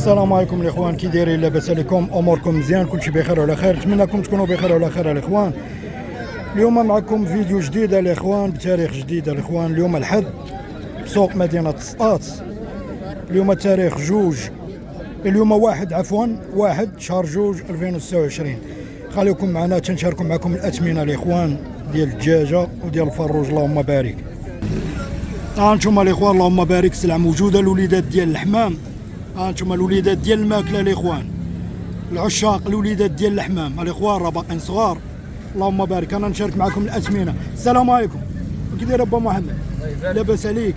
السلام عليكم الاخوان، كي دايرين؟ لاباس عليكم؟ اموركم مزيان؟ كلشي بخير وعلى خير؟ نتمنىكم تكونوا بخير وعلى خير الاخوان. اليوم معكم فيديو جديد الاخوان بتاريخ جديد الاخوان. اليوم الحد بسوق مدينه سطات. اليوم التاريخ اليوم واحد شهر جوج 2026. خليكم معنا تنشاركوا معكم الاثمنه الاخوان ديال الدجاجه وديال الفروج. اللهم بارك. هانتوما الاخوان اللهم بارك، السلعه موجوده. الوليدات ديال الحمام، هانتوما الوليدات ديال الماكله الاخوان، العشاق الوليدات ديال الحمام الاخوان راه باقيين صغار. اللهم بارك. انا نشارك معكم الاثمنه. السلام عليكم، كي داير با محمد؟ لاباس عليك؟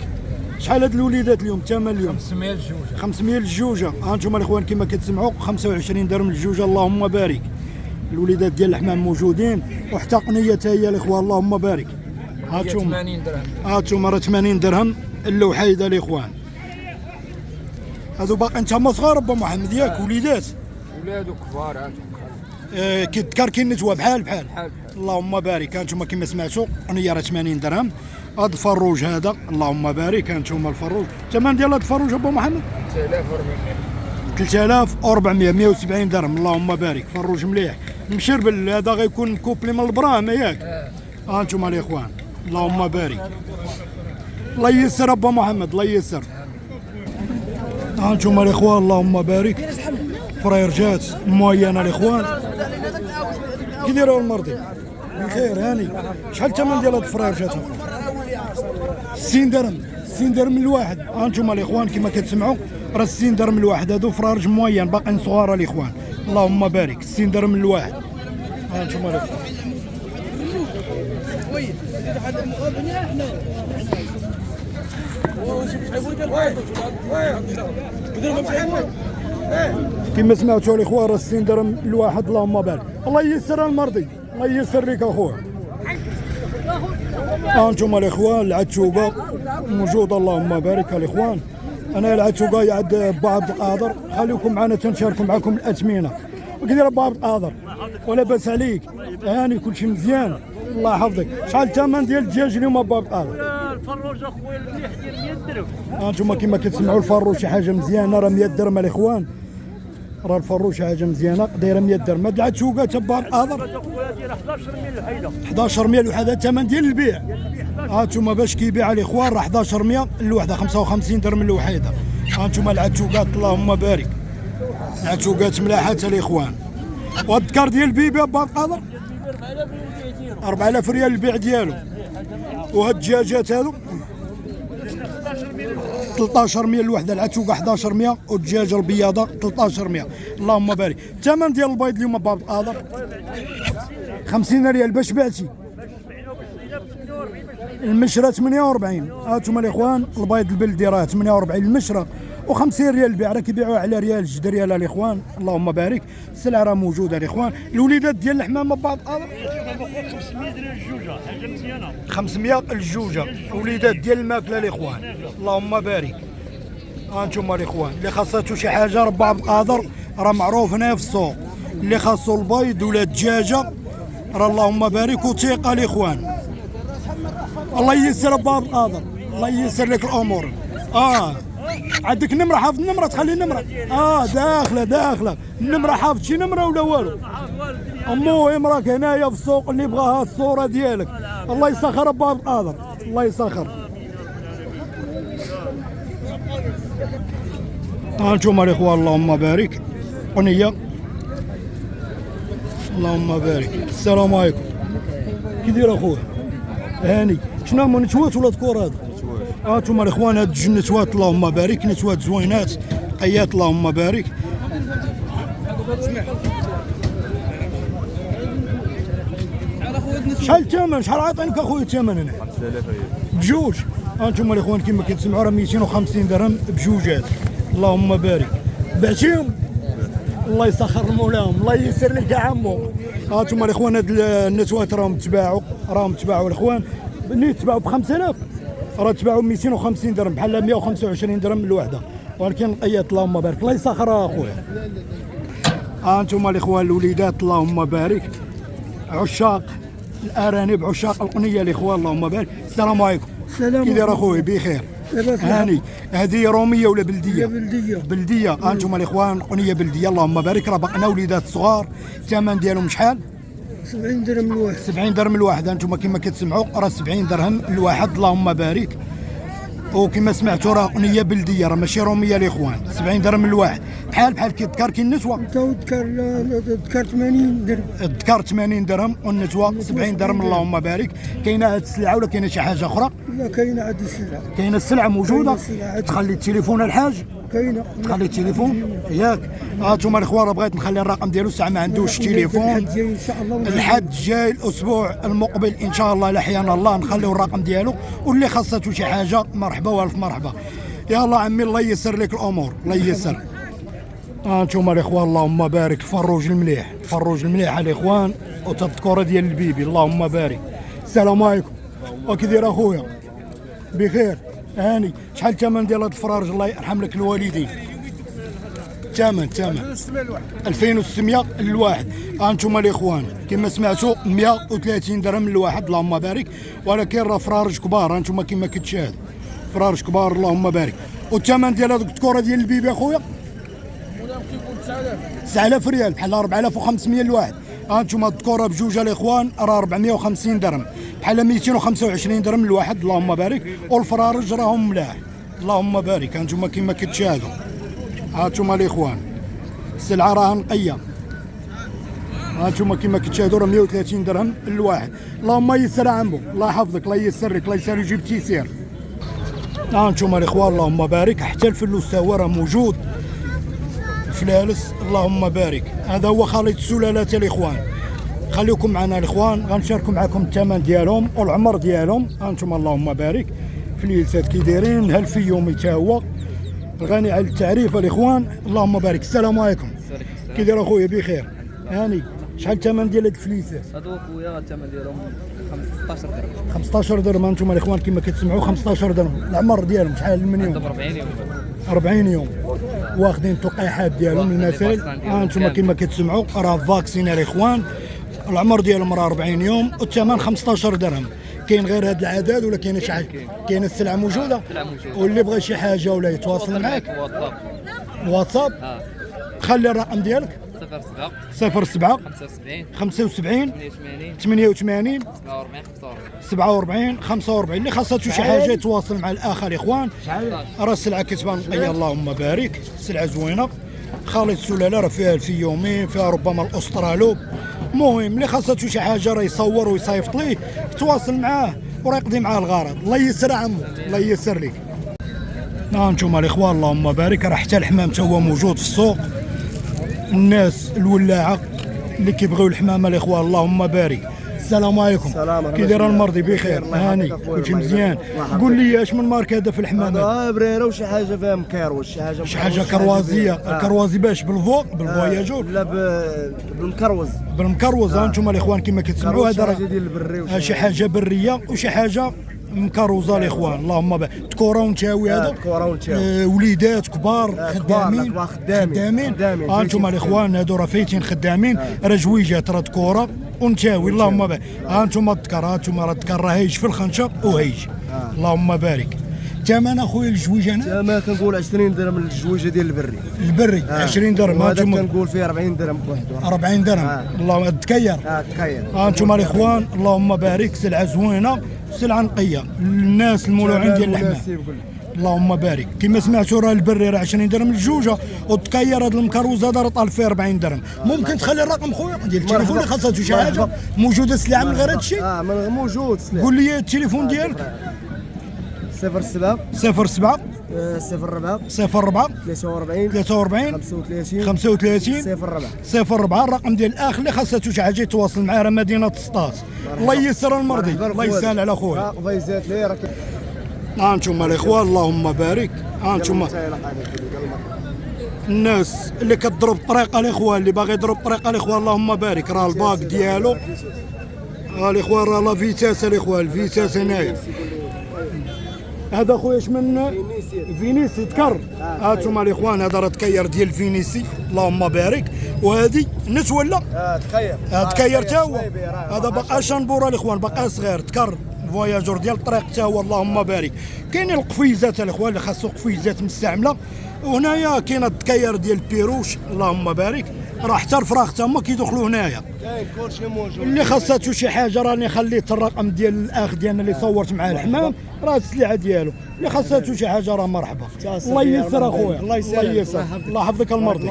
شحال هاد الوليدات اليوم الثمن اليوم؟ 500 الجوجه. 500 الجوجه. هانتوما الاخوان كما كتسمعوا 25 درهم الجوجه. اللهم بارك. الوليدات ديال الحمام موجودين وحتى قنيه حتى هي الاخوان. اللهم بارك. هانتوما 80 درهم. هانتوما راه 80 درهم اللوحيده الاخوان. هادو باقيين تما صغار با محمد ياك؟ وليدات ولادو كبار هادو. كيتكركين نتوى بحال بحال. اللهم بارك. هانتوما كما سمعتوا قنيه راه 80 درهم. هاد الفروج هذا اللهم بارك. هانتوما الفروج، الثمن ديال هاد الفروج ابو محمد 3400 170 درهم. اللهم بارك. فروج مليح مشربل. هذا غيكون كوبلي من البرام ياك؟ هانتوما الاخوان اللهم بارك. الله ييسر ابو محمد، الله ييسر. هانتوما الاخوان اللهم بارك. فريرجات موينه الاخوان. كي دايروا المرضي؟ بخير هاني. شحال الثمن ديال هاد الفريرجات؟ 60 درهم. 60 درهم الواحد. هانتوما الاخوان كما كتسمعوا راه 60 درهم الواحد. هادو فرارج موين باقيين صغار الاخوان. اللهم بارك. 60 درهم الواحد. هانتوما الاخوان. كما سمعتوا الاخوان راه 60 درهم الواحد. اللهم بارك. الله ييسر المرضي، الله ييسر لك اخويا. هانتوما الاخوان العتوقه موجوده. اللهم بارك الاخوان. انا العتوقه عند با عبد القادر. خليكم معنا تنشاركوا معكم الاثمنه. وكدير با عبد القادر؟ ولا باس عليك؟ هاني كلشي مزيان الله يحفظك. شحال الثمن ديال الدجاج اليوم با عبد القادر؟ الفروج اخويا المليح ديال 100 درهم. هانتوما كما كتسمعوا الفروج شي حاجه مزيانه راه 100 درهم الاخوان. راه الفروج شي حاجه مزيانه دايره 100 درهم. هاد العتوقه تبع القادر اخويا دايره 11 مليون الوحيده. 11 مليون الوحده. الثمن ديال البيع هانتوما باش كيبيع الاخوان راه 11 مليون الوحده، 55 درهم الوحيده. هانتوما العتوقات اللهم بارك. العتوقات ملاحه الاخوان. وهاد الذكر ديال البيبي با القادر 4000 ريال البيع ديالو. وهاد الدجاجات هادو 13 مليون الوحده. العتوقه 11 مليون والدجاجه البياضه 13 مليون. اللهم بارك. الثمن ديال البيض اليوم با القادر 50 ريال. باش بعتي المشره 48. هانتوما الاخوان البيض البلدي راه 48 المشره و50 ريال البيع. راه كيبيعوها على ريال جد ريال الاخوان. اللهم بارك. السلعه راه موجوده الاخوان. الوليدات ديال الحمامه بعض 500 درهم الجوجه، حاجه مزيانه. 500 الجوجه. وليدات ديال الماكله الاخوان. اللهم بارك. هانتوما الاخوان اللي خاصاتو شي حاجه راه بعض القادر راه معروف هنا في السوق. اللي خاصو البيض ولا الدجاجه راه اللهم بارك وثيقه الاخوان. الله ييسر بعض القادر، الله ييسر لك الامور. عندك نمره؟ حافظ النمره؟ تخلي النمره داخله النمره. حافظ شي نمره ولا والو؟ المهم راك هنايا في السوق اللي بغاها الصوره ديالك. الله يسخر باب القادر، الله يسخر. هانتوما الاخوان اللهم بارك. قنيه اللهم بارك. السلام عليكم، كي داير اخويا؟ هاني. شنو هما نتوات ولا ذكور هذا؟ هانتوما الاخوان هاد جوج نتوات اللهم بارك. نتوات زوينات قيات اللهم بارك. شحال الثمن؟ شحال عاطينك اخويا الثمن هنا؟ 5000 بجوج. هانتوما الاخوان كما كتسمعوا راه 250 درهم بجوجات. اللهم بارك. بعتيهم؟ الله يسخر مولاهم، الله ييسر لك يا عمو. هانتوما الاخوان هاد النتوات راهم تباعوا الاخوان. اللي تباعوا ب 5000 راه تباعوا 250 درهم، بحال 125 درهم الوحده. ولكن القيات اللهم بارك. الله يسخر اخويا. هانتوما الاخوان الوليدات اللهم بارك. عشاق الارانب، عشاق القنيه الاخوان اللهم بارك. السلام عليكم. السلام كي داير اخويا؟ بخير. هاني هذه روميه ولا بلديه؟ بلديه. بلديه. انتم الاخوان قنيه بلديه اللهم بارك. راه باقنا وليدات صغار. الثمن ديالهم شحال؟ 70 درهم الواحد. 70 درهم الواحد. انتم كما كتسمعوا راه 70 درهم الواحد اللهم بارك. وكما سمعتوا راه قنيه بلديه راه ماشي روميه الاخوان. 70 درهم الواحد. بحال كيذكر كاين النسوه. انت ذكر 80 درهم. الذكر 80 درهم والنسوه 70 درهم اللهم بارك. كاينه هاد السلعه ولا كاينه شي حاجه اخرى؟ لا كاينه عاد السلعه. كاينه السلعه موجوده. تخلي التليفون الحاج. كاينه. تخلي التليفون ياك. انتم الاخوان راه بغيت نخلي الرقم ديالو الساعه ما عندوش تليفون. الحد الجاي الاسبوع المقبل ان شاء الله لحيانا الله نخليو الرقم ديالو واللي خاصته شي حاجه مرحبا والف مرحبا. يلا عمي الله ييسر لك الامور الله ييسر. انتم الاخوان اللهم بارك. الفروج المليح الفروج المليح الاخوان وتذكره ديال البيبي اللهم بارك. السلام عليكم. وكي داير اخويا؟ بخير هاني. شحال الثمن ديال هاد الفرارج الله يرحم لك الوالدين؟ ثمن 2600 الواحد. انتم الاخوان كما سمعتوا 130 درهم الواحد اللهم بارك. ولكن راه فرارج كبار انتم كما كتشاهدوا فرارج كبار اللهم بارك. والثمن ديال هذوك الذكوره ديال البيبي اخويا 9000 ريال بحال 4500 الواحد. انتم الذكوره بجوج الاخوان راه 450 درهم بحال 225 درهم الواحد اللهم بارك. والفرارج راهم ملاح اللهم بارك. انتم كما كتشاهدوا هانتوما الاخوان السلعه راه نقيه. هانتوما كما كتشاهدوا راه 130 درهم الواحد. اللهم يسر عمو الله يحفظك الله يسر لك الله يسر يجيب تيسير. هانتوما الاخوان اللهم بارك. حتى الفلوس تا هو راه موجود فلالس اللهم بارك. هذا هو خليط السلالات الاخوان. خليكم معنا الاخوان غنشاركوا معكم الثمن ديالهم والعمر ديالهم. هانتوما اللهم بارك فليلسات كي دايرين هالفيومي تا هو الغني على التعريف الاخوان اللهم بارك. السلام عليكم. كي داير اخويا؟ بخير هاني. شحال الثمن ديال هاد الفليسات؟ هادو خويا الثمن ديالهم 15 درهم. 15 درهم. انتم الاخوان كما كتسمعوا 15 درهم. العمر ديالهم شحال من يوم؟ 40 يوم. 40 يوم. واخدين التقيحات ديالهم المسائل. انتم كما كتسمعوا راه فاكسين الاخوان. العمر ديالهم راه 40 يوم والثمن 15 درهم. كاين غير هاد العدد ولا كاين شي حاجه؟ كاين السلعه موجوده. واللي بغى شي حاجه ولا يتواصل معك واتساب. خلي الرقم ديالك 07 75 88 47 45. اللي خاصته شي حاجه يتواصل مع الاخ الاخوان. راه السلعه كتبان نقيه اللهم بارك. السلعه زوينه خالط السلاله راه فيها الفيومي فيها ربما الاسترالو. المهم اللي خاصته شي حاجه راه يصور ويصيفط ليه يتواصل معاه وراه يقضي معاه الغرض. الله يسر عمو الله يسر لك. انتم الاخوان اللهم بارك. راه حتى الحمام تا هو موجود في السوق. الناس الولاعه اللي كيبغيو الحمامه الاخوان اللهم بارك. السلام عليكم. كي داير المرضي؟ بخير هاني كلشي مزيان. قول لي اش من ماركه هذا في الحمامات؟ بريره وشي حاجه فيها مكيروش شي حاجه كروازيه. الكروازي باش بالفواياجور؟ لا بالمكروز. بالمكروز. انتم الاخوان كما كتسمعوا هذا راه ديال البري شي حاجه بريه وشي حاجه مكروزه الاخوان اللهم بارك. تكوره ونتاوي هذا وليدات كبار خدامين. انتم الاخوان هادو راه فايتين خدامين. راه جويجات راه تكوره ونتاوي اللهم بارك. انتم الذكر انتم راه الذكر راه هيج في الخنشق وهيج اللهم بارك. ثمن اخويا الجويجه هنا؟ ثمن كنقول 20 درهم الجويجه ديال البري 20 درهم. هذا كنقول فيه 40 درهم بوحدو. 40 درهم. اللهم التكير. انتم الاخوان اللهم بارك. سلعه زوينه سلعه نقيه. الناس المولوعين ديال الحمام اللهم بارك. كما سمعتوا راه البري راه 20 درهم الجوجه والتكير هذا المكروز هذا راه طالب فيه 40 درهم. ممكن تخلي الرقم خويا ديال التليفون اللي خاصته شي حاجه موجوده السلعه من غير هذا الشيء؟ موجود السلعه. قول لي التليفون ديالك. 07 04 04 43 35 04. الرقم ديال الاخ اللي خاصته شي حاجه يتواصل معاه راه مدينه سطاس. الله ييسر المرضي الله يسهل على خويا. الله يزيد ليه راك. انتم الاخوان اللهم بارك. انتم الناس اللي كتضرب طريقه الاخوان اللي باغي يضرب طريقه الاخوان اللهم بارك. راه الباك ديالو الاخوان راه لا فيتاس الاخوان الفيتاس هنايا. هذا خويا اش من فينيسي تكر. هانتوما الاخوان هذا راه تكير ديال فينيسي اللهم بارك. وهذه نت ولا؟ تكير. تكير تا هو. هذا باقا شنبوره الاخوان باقا صغير تكر فواياجور ديال الطريق حتى هو اللهم بارك. كاينين القفيزات الاخوان اللي خاصو قفيزات مستعمله، وهنايا كاين الدكاير ديال البيروش اللهم بارك، راه حتى الفراخ تا هما كيدخلوا هنايا. كلشي موجود. اللي خاصاتو شي حاجه راني خليت الرقم ديال الاخ ديالنا اللي صورت معاه الحمام، راه السلعه ديالو، اللي خاصاتو شي حاجه راه مرحبا. الله ييسر اخويا، الله ييسر، الله يحفظك المرضي.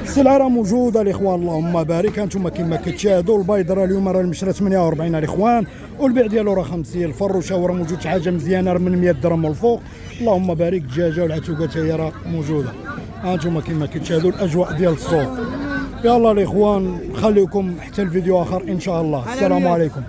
السلعه راه موجوده الاخوان اللهم بارك. هانتوما كما كتشاهدوا البيض راه اليوم راه المشرى 48 الاخوان، والبيع ديالو راه 50. الفروشه راه موجود شي حاجه مزيانه راه من 100 درهم والفوق اللهم بارك. الدجاجه والعتوقه حتى هي راه موجوده. هانتوما كما كتشاهدوا الاجواء ديال السوق. يلا الاخوان خليكم حتى الفيديو اخر ان شاء الله. السلام عليكم.